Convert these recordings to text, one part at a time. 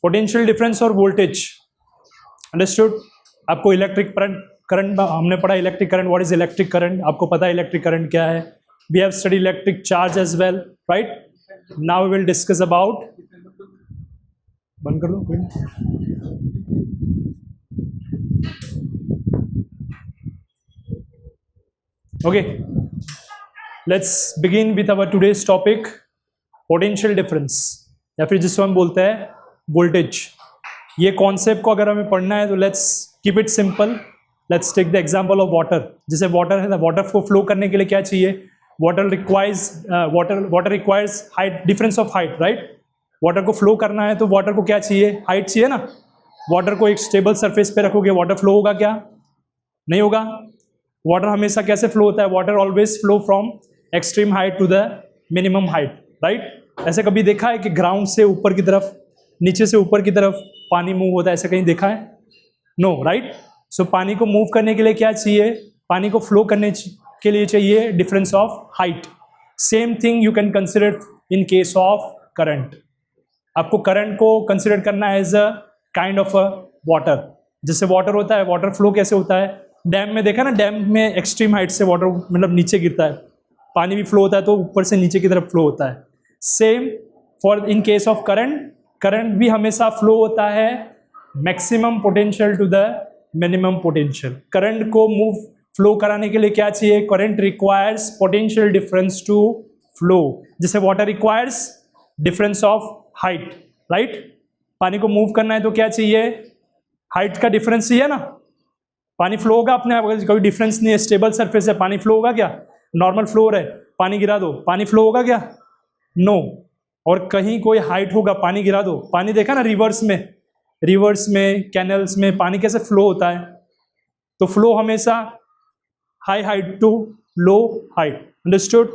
Potential difference और voltage, understood. आपको electric current हमने पढ़ा, electric current, what is electric current, आपको पता है इलेक्ट्रिक करंट क्या है। We have study electric charge as well, right. Now we will discuss about, बंद कर दो okay. Let's begin with our today's topic, potential difference, या फिर जिसको हम बोलते हैं वोल्टेज। ये कॉन्सेप्ट को अगर हमें पढ़ना है तो let's keep it simple. Let's take the example of water. जैसे वाटर है ना, वाटर को फ्लो करने के लिए क्या चाहिए? Water requires height, difference of height, right. Water को फ्लो करना है तो वाटर को क्या चाहिए? हाइट चाहिए ना। वाटर को एक स्टेबल सरफेस पे रखोगे, वाटर फ्लो होगा क्या? नहीं होगा। वाटर हमेशा कैसे फ्लो होता है? Water always flow from extreme height to the minimum height, right. ऐसे कभी देखा है कि ग्राउंड से ऊपर की तरफ, नीचे से ऊपर की तरफ पानी मूव होता है? ऐसे कहीं देखा है? No, right. सो पानी को मूव करने के लिए क्या चाहिए? पानी को फ्लो करने के लिए चाहिए difference of height. Same thing you can consider in case of current. आपको करंट को कंसिडर करना है as a kind of a water. जैसे वाटर होता है, वाटर फ्लो कैसे होता है? डैम में देखा ना, डैम में एक्सट्रीम हाइट से वाटर मतलब नीचे गिरता है, पानी भी फ्लो होता है तो ऊपर से नीचे की तरफ फ्लो होता है। Same for in case of current, current भी हमेशा फ्लो होता है maximum potential to the minimum potential. Current को मूव फ्लो कराने के लिए क्या चाहिए? Current requires potential difference to flow. जैसे water requires difference of height, right. पानी को मूव करना है तो क्या चाहिए? हाइट का डिफरेंस चाहिए ना। पानी फ्लो होगा अपने आप, कोई डिफरेंस नहीं है, स्टेबल सरफेस है, पानी फ्लो होगा क्या? नॉर्मल फ्लोर है, पानी गिरा दो, पानी फ्लो होगा क्या? नो। और कहीं कोई हाइट होगा, पानी गिरा दो, पानी देखा ना रिवर्स में कैनल्स में पानी कैसे फ्लो होता है? तो फ्लो हमेशा high height to low height, understood.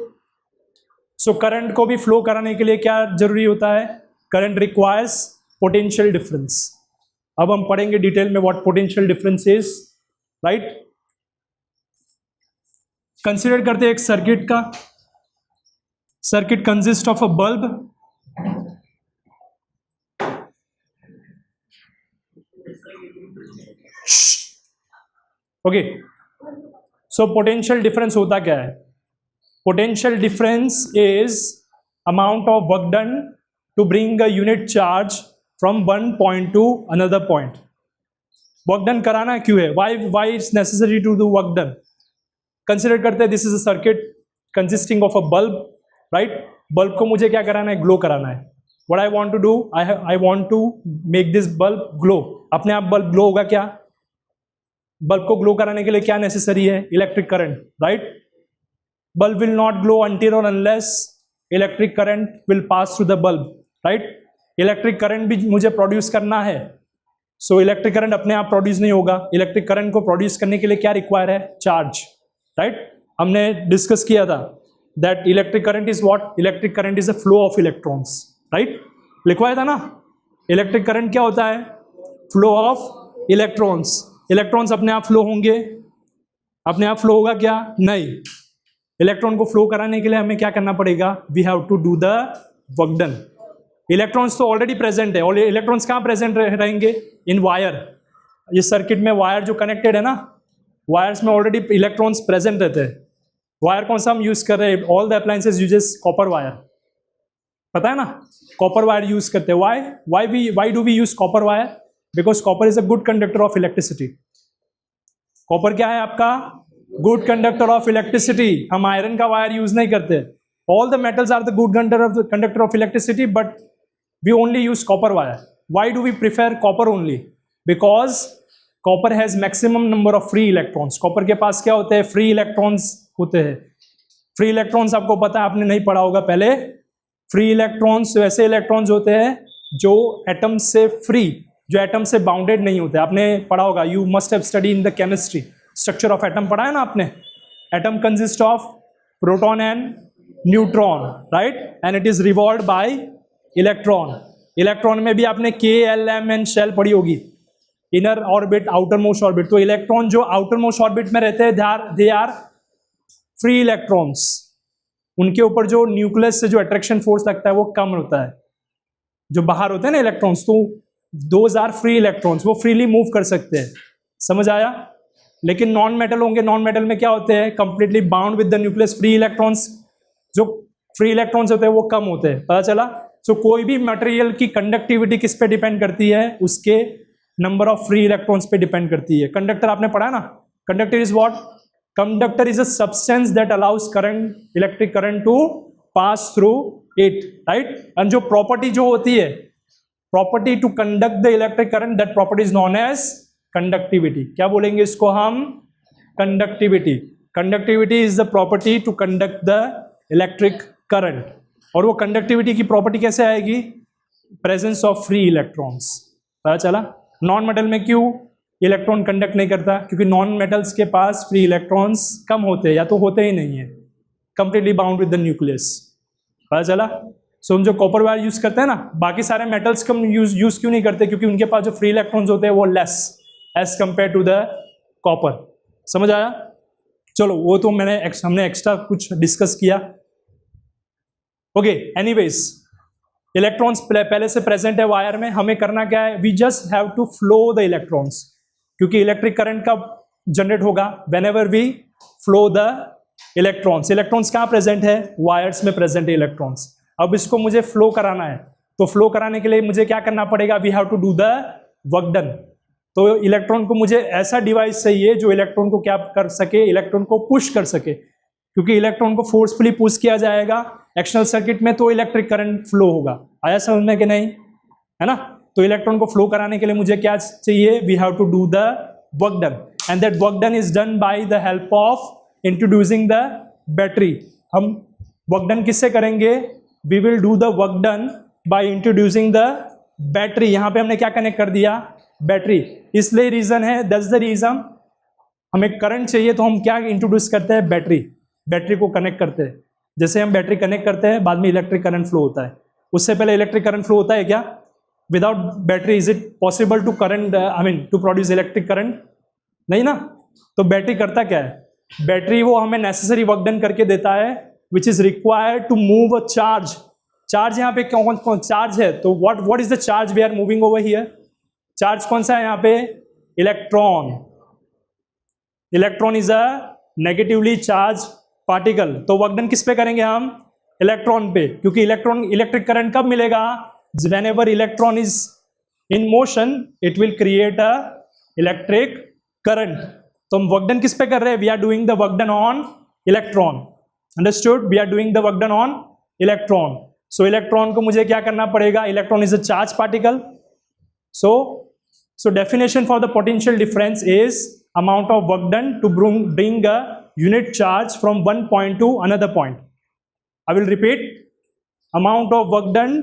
So current को भी फ्लो कराने के लिए क्या जरूरी होता है? Current requires potential difference. अब हम पढ़ेंगे डिटेल में what potential difference is, right. Consider करते हैं एक सर्किट का। Circuit consist of a bulb, okay. So potential difference होता क्या है? Potential difference is amount of work done to bring a unit charge from one point to another point. Work done कराना क्यों है? Why it's necessary to do work done? Consider करते हैं this is a circuit consisting of a bulb, right. Bulb को मुझे क्या कराना है? ग्लो कराना है। What I want to do, I want to make this bulb glow. अपने आप बल्ब ग्लो होगा क्या? बल्ब को ग्लो कराने के लिए क्या नेसेसरी है? Electric current, right. Bulb will not glow until और unless electric current will pass through the bulb, right. Electric current भी मुझे प्रोड्यूस करना है, सो इलेक्ट्रिक करंट अपने आप प्रोड्यूस नहीं होगा। इलेक्ट्रिक करंट को प्रोड्यूस करने के लिए क्या रिक्वायर है? Charge, right. हमने डिस्कस किया था that electric current is what? Electric current is a flow of electrons, right. लिखवाया था ना। इलेक्ट्रिक करंट क्या होता है? Flow of electrons. इलेक्ट्रॉन्स अपने आप फ्लो होंगे? अपने आप फ्लो होगा क्या? नहीं। इलेक्ट्रॉन को फ्लो कराने के लिए हमें क्या करना पड़ेगा? We have to do the work done. Electrons तो ऑलरेडी प्रेजेंट है, और इलेक्ट्रॉन्स कहाँ प्रेजेंट रहेंगे? In wire. इस सर्किट में वायर जो कनेक्टेड है ना, वायर्स में ऑलरेडी इलेक्ट्रॉन्स प्रेजेंट रहते हैं। वायर कौन सा हम यूज कर रहे हैं? All the appliances uses copper wire, पता है ना। कॉपर वायर यूज करते हैं। Why do we use copper wire? Because copper is a good conductor of electricity. Copper क्या है आपका? Good conductor of electricity. हम आयरन का वायर यूज नहीं करते। All the metals are the good conductor of electricity, but we only use copper wire. Why do we prefer copper only? Because copper has maximum number of free electrons. Copper के पास क्या होते हैं? Free electrons होते हैं। Free electrons आपको पता है, आपने नहीं पढ़ा होगा पहले। फ्री इलेक्ट्रॉन्स वैसे इलेक्ट्रॉन्स होते हैं जो एटम से फ्री, जो एटम से बाउंडेड नहीं होते। आपने पढ़ा होगा, you must have study in the chemistry, structure of atom पढ़ा है ना आपने। Atom consist of proton and neutron, right, and it is revolved bye electron. Electron में भी आपने के, एल, एम एंड शेल पढ़ी होगी, inner orbit, outer most orbit. तो इलेक्ट्रॉन जो आउटर मोस्ट ऑर्बिट में रहते हैं, दे आर फ्री इलेक्ट्रॉन्स। उनके ऊपर जो न्यूक्लियस से जो अट्रैक्शन फोर्स लगता है वो कम होता है। जो बाहर होते हैं ना इलेक्ट्रॉन्स, तो दोज आर फ्री इलेक्ट्रॉन्स, वो फ्रीली मूव कर सकते हैं, समझ आया। लेकिन नॉन मेटल होंगे, नॉन मेटल में क्या होते हैं, completely bound with the nucleus, free electrons, जो फ्री इलेक्ट्रॉन्स होते हैं वो कम होते हैं, पता चला। सो कोई भी मटेरियल की कंडक्टिविटी किस पे डिपेंड करती है, उसके नंबर ऑफ फ्री इलेक्ट्रॉन्स पे डिपेंड करती है। कंडक्टर आपने पढ़ा ना, conductor is what, conductor is a substance that allows current, electric current to pass through it, right. And जो प्रॉपर्टी जो होती है, property to conduct the electric current, that property is known as conductivity. क्या बोलेंगे इसको हम, conductivity. Conductivity is the property to conduct the electric current. और वो कंडक्टिविटी की प्रॉपर्टी कैसे आएगी, प्रेजेंस ऑफ फ्री इलेक्ट्रॉन्स, पता चला। नॉन मेटल में क्यों इलेक्ट्रॉन कंडक्ट नहीं करता, क्योंकि नॉन मेटल्स के पास फ्री इलेक्ट्रॉन्स कम होते हैं या तो होते ही नहीं है, completely bound with the nucleus, पता चला। सो हम जो कॉपर वायर यूज करते हैं ना, बाकी सारे मेटल्स कम यूज क्यों नहीं करते, क्योंकि उनके पास जो फ्री इलेक्ट्रॉन्स होते हैं वो less as compare to the copper, समझ आया। चलो वो तो हमने एक्स्ट्रा कुछ डिस्कस किया। ओके, एनीवेज इलेक्ट्रॉन्स पहले से प्रेजेंट है वायर में, हमें करना क्या है, we just have to flow the electrons, क्योंकि इलेक्ट्रिक करंट कब जनरेट होगा, whenever we flow the electrons. Electrons कहाँ प्रेजेंट है, वायर्स में प्रेजेंट है इलेक्ट्रॉन्स। अब इसको मुझे फ्लो कराना है, तो फ्लो कराने के लिए मुझे क्या करना पड़ेगा, we have to do the work done. तो इलेक्ट्रॉन को मुझे ऐसा डिवाइस चाहिए जो इलेक्ट्रॉन को क्या कर सके, इलेक्ट्रॉन को पुश कर सके, क्योंकि इलेक्ट्रॉन को फोर्सफुली पुश किया जाएगा एक्सटर्नल सर्किट में तो इलेक्ट्रिक करंट फ्लो होगा। आया समझ में कि नहीं, है ना। तो इलेक्ट्रॉन को फ्लो कराने के लिए मुझे क्या चाहिए, we have to do the work done, and that work done is done by the help of introducing the battery. हम वर्क डन किससे करेंगे, we will do the work done by introducing the battery. यहां पे हमने क्या connect कर दिया, battery, इसलिए रीजन है, दैट्स द रीजन। हमें करंट चाहिए तो हम क्या इंट्रोड्यूस करते हैं, बैटरी, बैटरी को कनेक्ट करते हैं। जैसे हम बैटरी कनेक्ट करते हैं, बाद में इलेक्ट्रिक करंट फ्लो होता है। उससे पहले इलेक्ट्रिक करंट फ्लो होता है क्या, without battery is it possible to current, I mean to produce electric current, नहीं ना। तो बैटरी करता क्या है, बैटरी वो हमें नेसेसरी वर्क डन करके देता है, which is required to move a charge. Charge यहाँ पे कौन कौन चार्ज है, तो what is the charge we are moving over here, charge कौन सा है यहाँ पे, electron. Electron is a negatively charge particle. तो वर्क डन किस पे करेंगे हम, इलेक्ट्रॉन पे, क्योंकि इलेक्ट्रॉन, इलेक्ट्रिक करंट कब मिलेगा, whenever electron is in motion it will create a electric current। तो हम वर्क डन किस पे कर रहे हैं, we are doing the work done on electron, understood, we are doing the work done on electron। so electron को मुझे क्या करना पड़ेगा, electron is a charged particle, so definition for the potential difference is amount of work done to bring a unit charge from one point to another point। I will repeat, amount of work done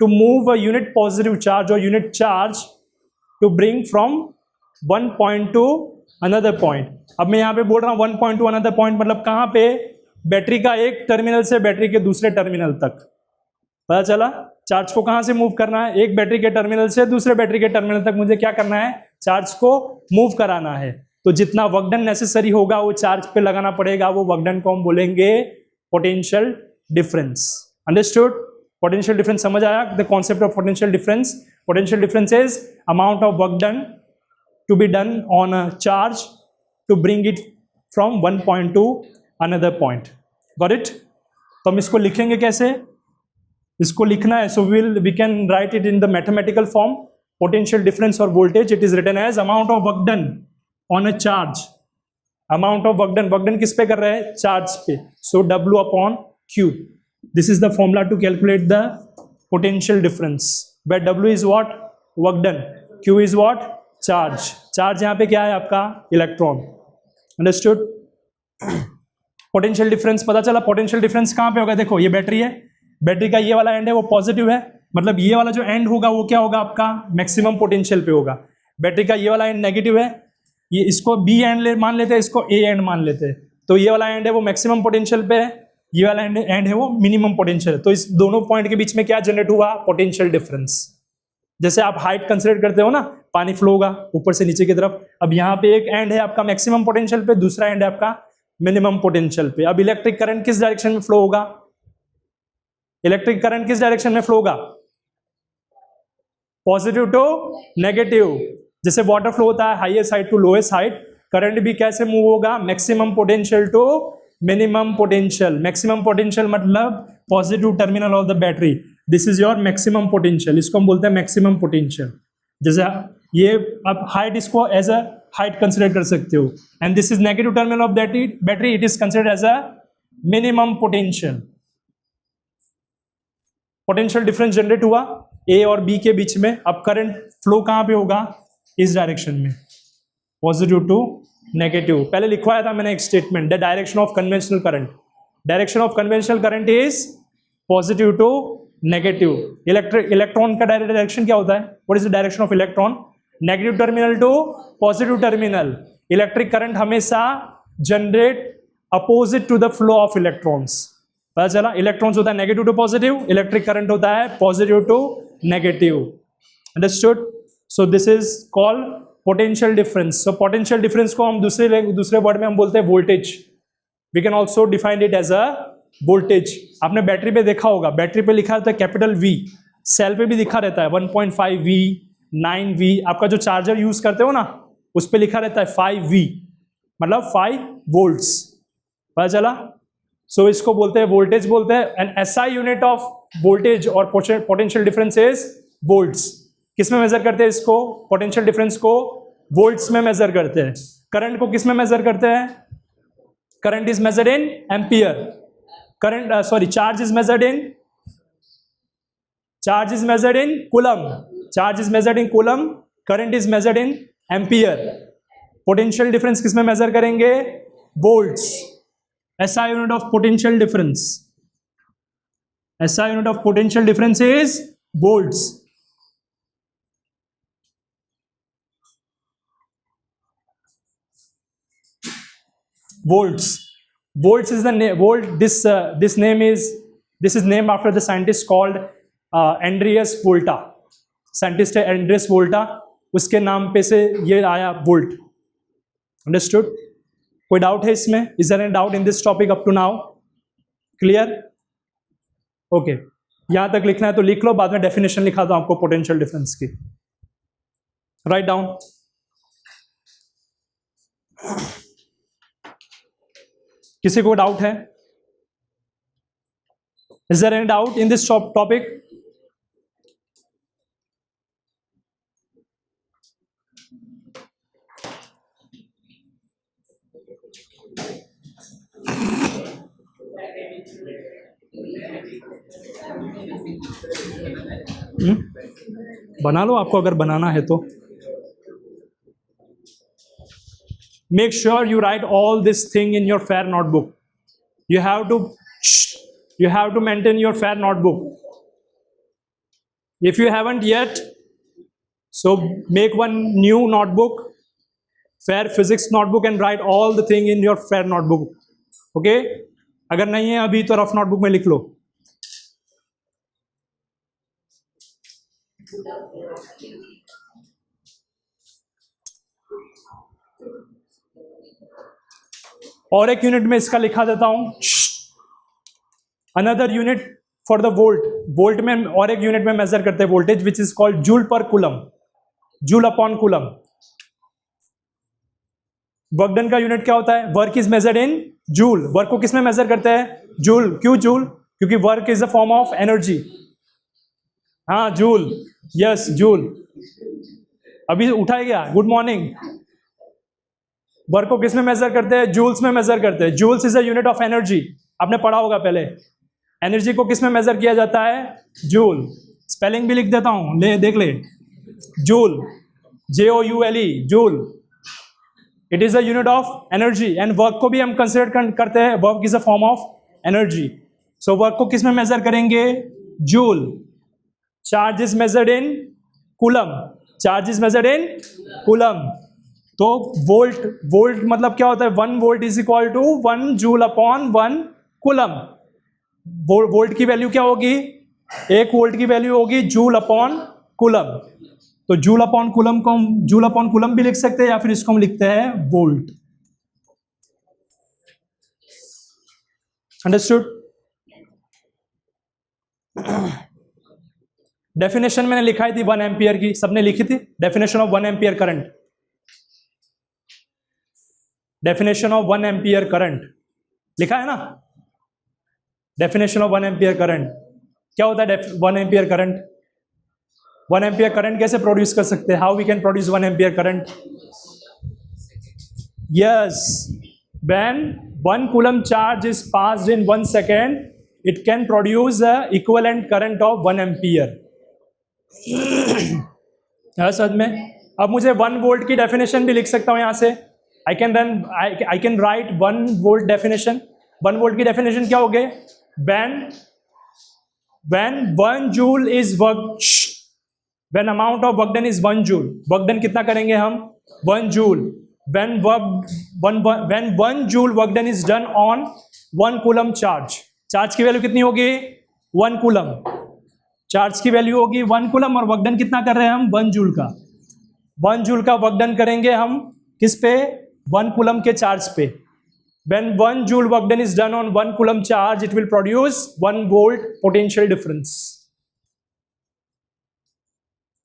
to move a unit positive charge or unit charge to bring from one point to another point। अब मैं यहाँ पे बोल रहा हूँ one point to another point, मतलब कहाँ पे, बैटरी का एक टर्मिनल से बैटरी के दूसरे टर्मिनल तक, पता चला। चार्ज को कहाँ से मूव करना है, एक बैटरी के टर्मिनल से दूसरे बैटरी के टर्मिनल तक मुझे क्या करना है, चार्ज को मूव कराना है। तो जितना वर्क डन नेसेसरी होगा वो चार्ज पे लगाना पड़ेगा, वो वर्क डन को हम बोलेंगे potential difference, understood. Potential difference समझ आया, the concept of potential difference. Potential difference is amount of work done to be done on a charge to bring it from one point to another point, got it. तो हम इसको लिखेंगे कैसे, इसको लिखना है, so we can write it in the mathematical form. Potential difference और voltage, it is written as amount of work done on a charge. Amount of work done किस पे कर रहे हैं, चार्ज पे, सो W upon Q। This is the formula to calculate the potential difference, where W is what, work done, Q is what, charge। charge यहाँ पे क्या है आपका, इलेक्ट्रॉन, understood। potential difference पता चला। potential difference कहाँ पे होगा, देखो ये बैटरी है, बैटरी का ये वाला एंड है वो पॉजिटिव है, मतलब ये वाला जो एंड होगा वो क्या होगा आपका, मैक्सिमम पोटेंशियल पे होगा। बैटरी का ये वाला एंड नेगेटिव है, ये इसको B एंड मान लेते हैं, इसको A एंड मान लेते हैं। तो ये वाला एंड है वो मैक्सिमम पोटेंशियल पे है, ये वाला एंड है वो मिनिमम पोटेंशियल। तो इस दोनों पॉइंट के बीच में क्या जनरेट हुआ, पोटेंशियल डिफरेंस। जैसे आप हाइट कंसीडर करते हो ना, पानी फ्लो होगा ऊपर से नीचे की तरफ। अब यहाँ पे एक एंड है आपका मैक्सिमम पोटेंशियल पे, दूसरा एंड है आपका मिनिमम पोटेंशियल पे। अब इलेक्ट्रिक करंट किस डायरेक्शन में फ्लो होगा, इलेक्ट्रिक करंट किस डायरेक्शन में फ्लो होगा, पॉजिटिव टू नेगेटिव। जैसे वाटर फ्लो होता है highest height to lowest height, current भी कैसे मूव होगा, maximum potential to minimum potential. Maximum potential मतलब positive terminal of the battery, this is your maximum potential, इसको हम बोलते हैं मैक्सिमम पोटेंशियल। जैसे ये आप हाइट इसको एज अ हाइट कंसिडर कर सकते हो, and this is negative terminal of battery, it is considered as a minimum potential. Potential difference generate हुआ ए और बी के बीच में, अब करंट फ्लो कहां पे होगा, इस डायरेक्शन में, पॉजिटिव टू नेगेटिव। पहले लिखवाया था मैंने एक statement, the direction of conventional current, direction of conventional current is positive to negative. Electron का डायरेक्शन क्या होता है, what is the direction of electron, negative terminal to positive terminal. Electric current हमेशा generate opposite to the flow of electrons, पता चला, electrons होता है negative to positive, electric current होता है positive to negative. Understood? So this is called potential difference. So potential difference को हम दूसरे वर्ड में हम बोलते हैं voltage. We can also define it as a voltage. आपने बैटरी पे देखा होगा, बैटरी पे लिखा रहता है कैपिटल वी, सेल पे भी लिखा रहता है 1.5 वी, 9 वी। आपका जो चार्जर यूज करते हो ना, उस पे लिखा रहता है 5 वी, मतलब 5 वोल्ट्स, पता चला। सो इसको बोलते हैं वोल्टेज बोलते हैं, and SI unit of voltage और पोटेंशियल डिफरेंस इज वोल्ट्स। किस में मेजर करते हैं इसको, पोटेंशियल डिफरेंस को वोल्ट्स में मेजर करते हैं। करंट को किस में मेजर करते हैं, current is measured in ampere, current charge is measured in coulomb, charge is measured in coulomb, current is measured in ampere. Potential difference किस में मेजर करेंगे, volts. SI unit of potential difference, SI unit of potential difference is volts. Volts is the name, volt, this name is, this is named after the scientist called Andreas Volta, scientist है Andreas वोल्टा, उसके नाम पे से ये आया volt. Understood? कोई doubt है इसमें, is there any doubt in this topic up to now, clear? Okay, यहां तक लिखना है तो लिख लो, बाद में डेफिनेशन लिखा था आपको पोटेंशियल डिफरेंस की, राइट डाउन। किसी को डाउट है, is there any doubt in this topic? बना लो आपको अगर बनाना है तो। Make sure you write all this thing in your fair notebook. You have to maintain your fair notebook. If you haven't yet, so make one new notebook, fair physics notebook, and write all the thing in your fair notebook. Okay, अगर नहीं है अभी तो rough notebook में लिख लो। और एक unit में इसका लिखा देता हूं, another unit for the volt. Volt में और एक यूनिट में मेजर करते हैं voltage, which is called joule पर coulomb, joule upon coulomb. Work done का यूनिट क्या होता है, work is measured in joule. Work को किस में मेजर करते हैं, जूल। क्यों जूल? क्योंकि work is a form of energy. हाँ जूल, यस जूल। अभी उठाया गया, गुड मॉर्निंग। वर्क को किस में मेजर करते हैं, जूल्स में मेजर करते हैं। Joules is a unit of energy, आपने पढ़ा होगा पहले। एनर्जी को किस में मेजर किया जाता है, जूल। स्पेलिंग भी लिख देता हूं, ले देख ले, joule, JOULE, joule. It is a unit of energy, and work को भी हम कंसिडर करते हैं, work is a form of energy. So work को किस में मेजर करेंगे, joule. Charge is measured in coulomb, charge is measured in coulomb. तो वोल्ट मतलब क्या होता है, 1 volt is equal to 1 joule upon 1 coulomb. Volt की वैल्यू क्या होगी, 1 वोल्ट की वैल्यू होगी जूल अपॉन कूलम। तो जूल अपॉन कूलम को हम जूल अपॉन कूलम भी लिख सकते हैं, या फिर इसको हम लिखते हैं वोल्ट। अंडरस्टूड? डेफिनेशन मैंने लिखाई थी 1 एम्पियर की, सबने लिखी थी definition of 1 ampere current. Definition of 1 ampere current लिखा है ना, डेफिनेशन ऑफ 1 एम्पियर करंट। क्या होता है 1 एम्पियर करंट? 1 एम्पियर करंट कैसे प्रोड्यूस कर सकते हैं? How we can produce 1 ampere current? Yes, when 1 coulomb charge is passed in 1 second, it can produce a equivalent current of 1 ampere. समझ में? अब मुझे 1 वोल्ट की डेफिनेशन भी लिख सकता हूं यहां से। I can write 1 volt definition. 1 volt की डेफिनेशन क्या हो गई? when 1 joule is work, when amount of work done is 1 joule, work done कितना करेंगे हम? 1 joule. when 1 joule work done is done on 1 coulomb charge, charge की value कितनी होगी? 1 coulomb। चार्ज की वैल्यू होगी 1 coulomb और वर्क डन कितना कर रहे हैं हम? 1 जूल का। 1 जूल का वर्क डन करेंगे हम किस पे? 1 coulomb के चार्ज पे। when 1 joule work done is done on 1 coulomb charge, it will produce 1 volt potential difference.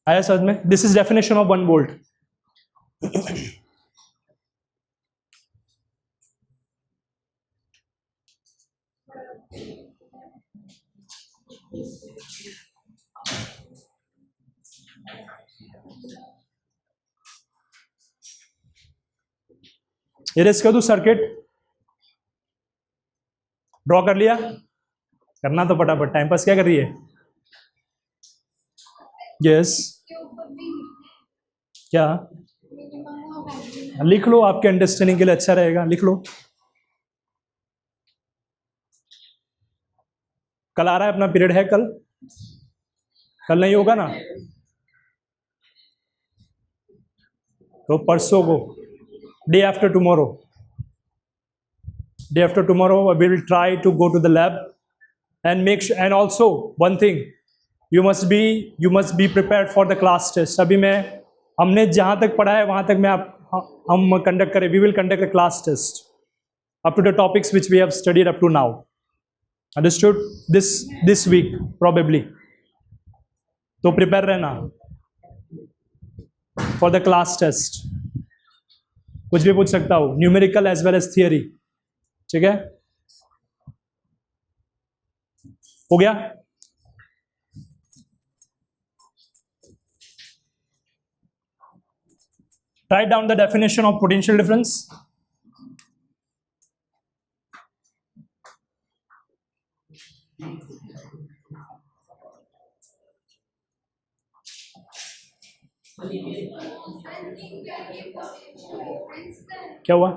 आया समझ में? This is definition of 1 volt. Erase कर दूं सर्किट? ड्रॉ कर लिया? करना तो फटाफट, टाइम पास क्या कर रही है? यस क्या? लिख लो, आपके अंडरस्टैंडिंग के लिए अच्छा रहेगा, लिख लो। कल आ रहा है अपना पीरियड है कल? कल नहीं होगा ना? तो परसों को, day after tomorrow we will try to go to the lab and make sure, and also one thing, you must be prepared for the class test. अभी हमने जहां तक पढ़ा है वहां तक हम कंडक्ट करें, we will conduct a class test up to the topics which we have studied up to now. Understood? This week probably. तो प्रिपेयर रहना for the class test. कुछ भी पूछ सकता हूं, numerical as well as theory. ठीक है, हो गया? Write down the definition of potential difference. क्या हुआ?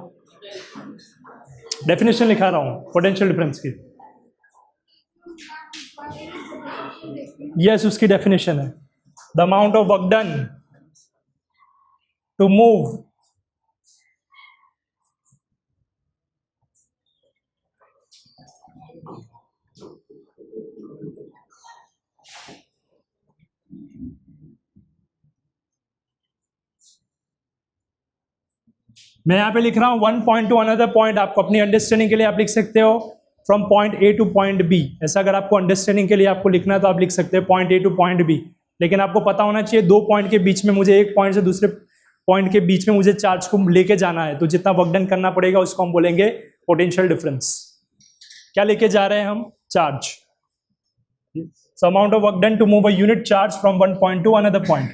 डेफिनेशन लिखा रहा हूं पोटेंशियल डिफरेंस की। यस, उसकी डेफिनेशन है the amount of work done to move मैं यहां पे लिख रहा हूं 1 पॉइंट टू अनदर पॉइंट। आपको अपनी अंडरस्टैंडिंग के लिए आप लिख सकते हो from point A to point B. ऐसा अगर आपको अंडरस्टैंडिंग के लिए आपको लिखना है तो आप लिख सकते हैं point A to point B. लेकिन आपको पता होना चाहिए 2 पॉइंट के बीच में मुझे, एक पॉइंट से दूसरे पॉइंट के बीच में मुझे चार्ज को लेके जाना है, तो जितना वर्क डन करना पड़ेगा उसको हम बोलेंगे पोटेंशियल डिफरेंस। क्या लेके जा रहे हैं हम? Charge. So amount of work done to move a unit charge from 1 point to another point.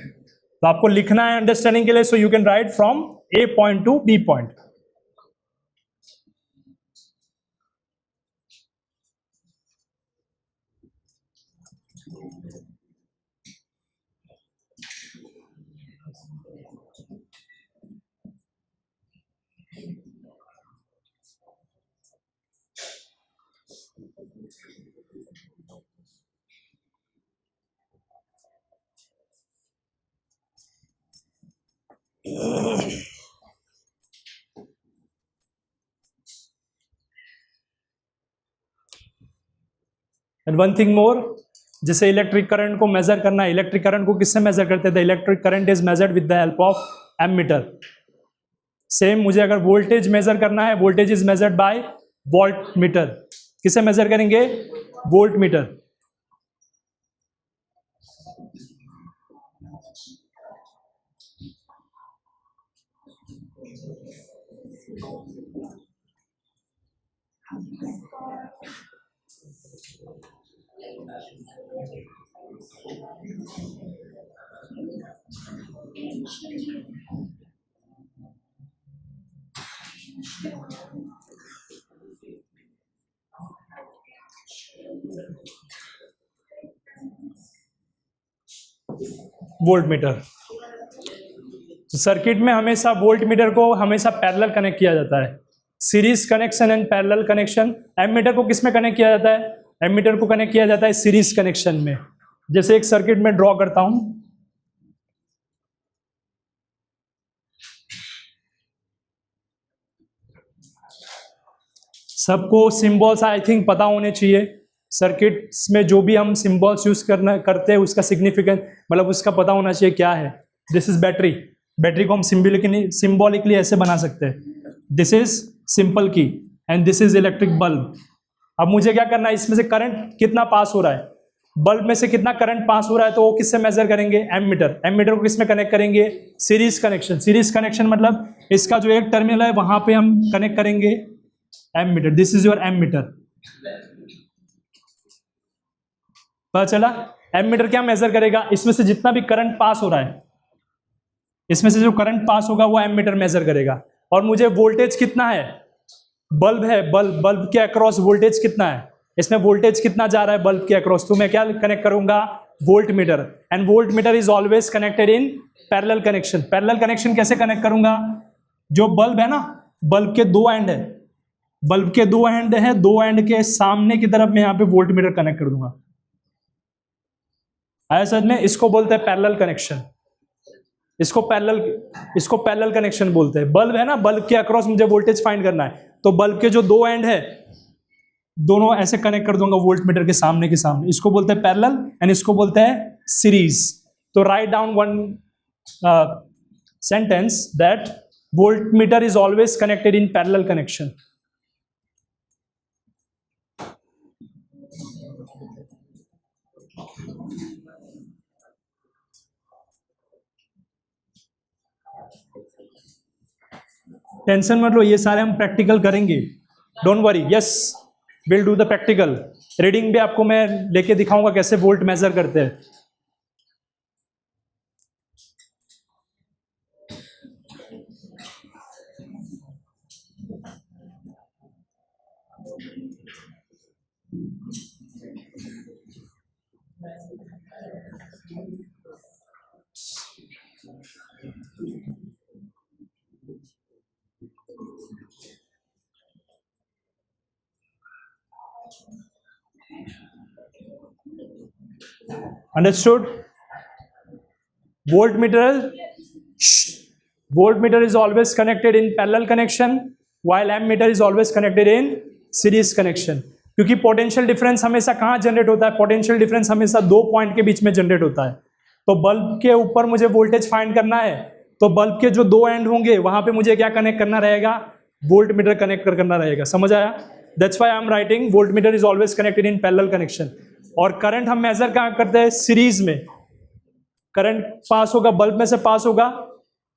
तो आपको लिखना है अंडरस्टैंडिंग के लिए, so you can write from A point to B point. And one thing more, जैसे electric current को major करना है, इलेक्ट्रिक करंट को किससे मेजर करते थे? Electric current is measured with the help of ammeter. Same मुझे अगर वोल्टेज मेजर करना है, voltage is measured by voltmeter. किसे मेजर करेंगे? Voltmeter. Voltmeter. Circuit में हमेशा वोल्ट मीटर को हमेशा पैरेलल कनेक्ट किया जाता है, series connection and parallel connection. Ammeter को किस में कनेक्ट किया जाता है? एमीटर को कनेक्ट किया जाता है सीरीज कनेक्शन में। जैसे एक सर्किट में ड्रॉ करता हूं, सबको सिंबल्स आई थिंक पता होने चाहिए। सर्किट्स में जो भी हम सिंबल्स यूज करते हैं उसका सिग्निफिकेंस मतलब उसका पता होना चाहिए क्या है। दिस इज बैटरी, बैटरी को हम सिंबॉलिकली ऐसे बना सकते हैं, दिस इज सिंपल की and this is electric bulb. अब मुझे क्या करना है, इसमें से करंट कितना पास हो रहा है, बल्ब में से कितना करंट पास हो रहा है, तो वो किससे मेजर करेंगे? एमीटर। एमीटर को किसमें कनेक्ट करेंगे? Series connection. सीरीज कनेक्शन मतलब इसका जो एक टर्मिनल है वहां पे हम कनेक्ट करेंगे ammeter. This is your ammeter. पता चला? एमीटर क्या मेजर करेगा? इसमें से जितना भी करंट पास हो रहा है, इसमें से जो करंट पास होगा वो एमीटर मेजर करेगा। और मुझे वोल्टेज कितना है, बल्ब है, बल्ब के अक्रॉस वोल्टेज कितना है, इसमें वोल्टेज कितना जा रहा है बल्ब के अक्रॉस, तो मैं क्या कनेक्ट करूंगा? Volt meter. And volt meter is always connected in parallel connection. Parallel connection कैसे कनेक्ट करूंगा? जो बल्ब है ना, बल्ब के दो एंड है, बल्ब के दो एंड है, दो एंड के सामने की तरफ मैं यहां पे वोल्ट मीटर कनेक्ट कर दूंगा। आया समझ में? इसको बोलते हैं पैरेलल कनेक्शन। इसको पैरेलल कनेक्शन बोलते हैं। बल्ब है ना, बल्ब के अक्रॉस मुझे वोल्टेज फाइंड करना है, तो बल्ब के जो दो एंड है दोनों ऐसे कनेक्ट कर दूंगा वोल्ट मीटर के सामने सामने। इसको बोलते हैं पैरेलल एंड इसको बोलते हैं सीरीज। तो write down one sentence that volt meter is always connected in parallel connection. Tension मत लो, ये सारे हम प्रैक्टिकल करेंगे, don't worry. Yes, will do the practical. Reading भी आपको मैं लेके दिखाऊंगा कैसे वोल्ट मेजर करते हैं। Understood? Voltmeter is always connected in parallel connection while ammeter is always connected in series connection। क्योंकि पोटेंशियल डिफरेंस हमेशा कहाँ जनरेट होता है? पोटेंशियल डिफरेंस हमेशा दो पॉइंट के बीच में जनरेट होता है। तो बल्ब के ऊपर मुझे वोल्टेज फाइंड करना है, तो बल्ब के जो दो एंड होंगे वहां पे मुझे क्या कनेक्ट करना रहेगा? वोल्ट मीटर कनेक्ट करना रहेगा। समझ आया? That's why I am writing volt meter is always connected in parallel connection. और करंट हम मेजर कहाँ करते हैं? सीरीज में। करंट पास होगा, बल्ब में से पास होगा,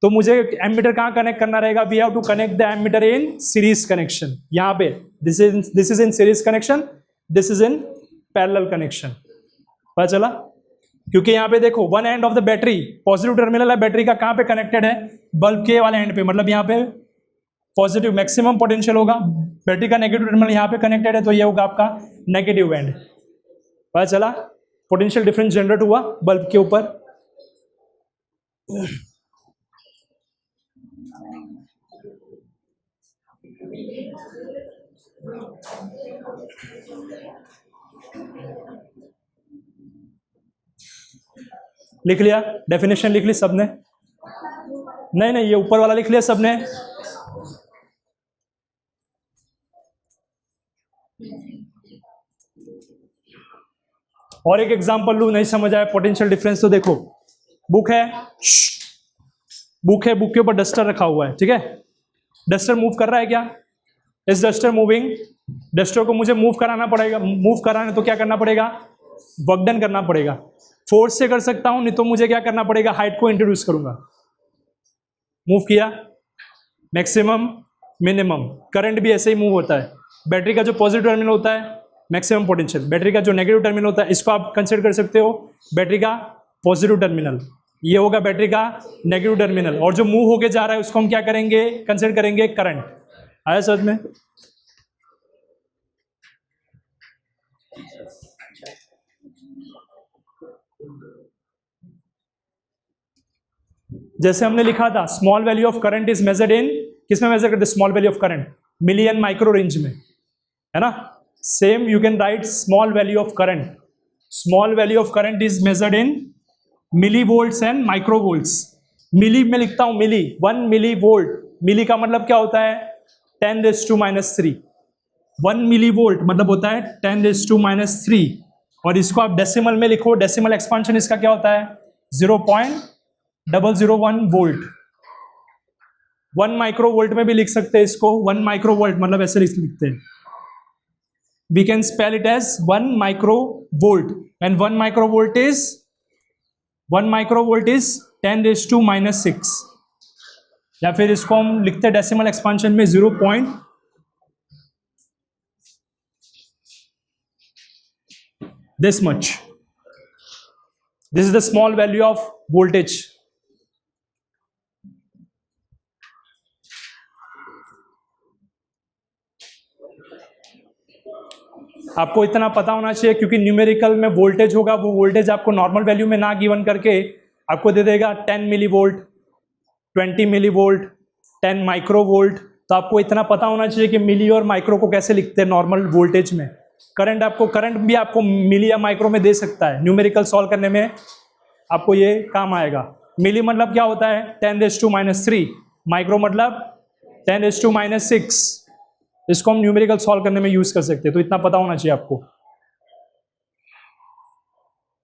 तो मुझे एमीटर कहाँ कनेक्ट करना रहेगा? We have to connect the ammeter in series connection. यहाँ पे this is in series connection, this is in parallel connection. पता चला? क्योंकि यहाँ पे देखो one end of the battery, positive terminal है बैटरी का, कहाँ पे कनेक्टेड है? बल्ब के वाले एंड पे। मतलब यहाँ पे पॉजिटिव मैक्सिमम पोटेंशियल होगा, बैटरी का नेगेटिव टर्मिनल यहाँ पे कनेक्टेड है, तो ये होगा आपका नेगेटिव एंड। पता चला? पोटेंशियल डिफरेंस जनरेट हुआ बल्ब के ऊपर। लिख लिया? डेफिनेशन लिख ली सबने? नहीं, ये ऊपर वाला लिख लिया सबने? और एक एग्जांपल लू, नहीं समझ आया पोटेंशियल डिफरेंस तो देखो, बुक है, बुक के ऊपर डस्टर रखा हुआ है, ठीक है? डस्टर मूव कर रहा है क्या? इस डस्टर मूविंग, डस्टर को मुझे मूव कराना पड़ेगा। मूव कराना तो क्या करना पड़ेगा? वर्क डन करना पड़ेगा। फोर्स से कर सकता हूं, नहीं तो मुझे क्या करना पड़ेगा? हाइट को इंट्रोड्यूस करूंगा। मूव किया, मैक्सिमम मिनिमम। करंट भी ऐसे ही मूव होता है। बैटरी का जो पॉजिटिव टर्मिनल होता है मैक्सिमम पोटेंशियल, बैटरी का जो नेगेटिव टर्मिनल होता है इसको आप कंसिडर कर सकते हो बैटरी का पॉजिटिव टर्मिनल, ये होगा बैटरी का नेगेटिव टर्मिनल, और जो मूव होके जा रहा है उसको हम क्या करेंगे, कंसिडर करेंगे करंट। आया समझ में? जैसे हमने लिखा था small value of current is measured in, किसमें मेजर करते हैं small value of current, million micro range में, है ना। Same you can write small value of current, small value of current is measured in milli volts and micro volts. Milli में लिखता हूं मिली, 1 milli volt, मिली का मतलब क्या होता है 10⁻⁻3, 1 मिली वोल्ट मतलब होता है 10⁻⁻3, और इसको आप डेसिमल में लिखो, डेसिमल एक्सपांशन इसका क्या होता है 0.001 वोल्ट। 1 माइक्रो वोल्ट में भी लिख सकते हैं इसको, 1 माइक्रो वोल्ट मतलब ऐसे लिखते हैं, we can spell it as 1 microvolt, and 1 microvolt is 10⁻⁻6, या फिर इसको हम लिखते हैं डेसिमल एक्सपांशन में 0. this much. This is the small value of voltage. आपको इतना पता होना चाहिए क्योंकि न्यूमेरिकल में वोल्टेज होगा, वो वोल्टेज आपको नॉर्मल वैल्यू में ना गिवन करके आपको दे देगा 10 millivolt, 20 millivolt, 10 microvolt. तो आपको इतना पता होना चाहिए कि मिली और माइक्रो को कैसे लिखते हैं नॉर्मल वोल्टेज में। करंट भी आपको मिली या माइक्रो में दे सकता है, न्यूमेरिकल सॉल्व करने में आपको ये काम आएगा। मिली मतलब क्या होता है 10⁻⁻3, माइक्रो मतलब 10⁻⁻6। इसको हम न्यूमेरिकल सॉल्व करने में यूज कर सकते हैं, तो इतना पता होना चाहिए आपको।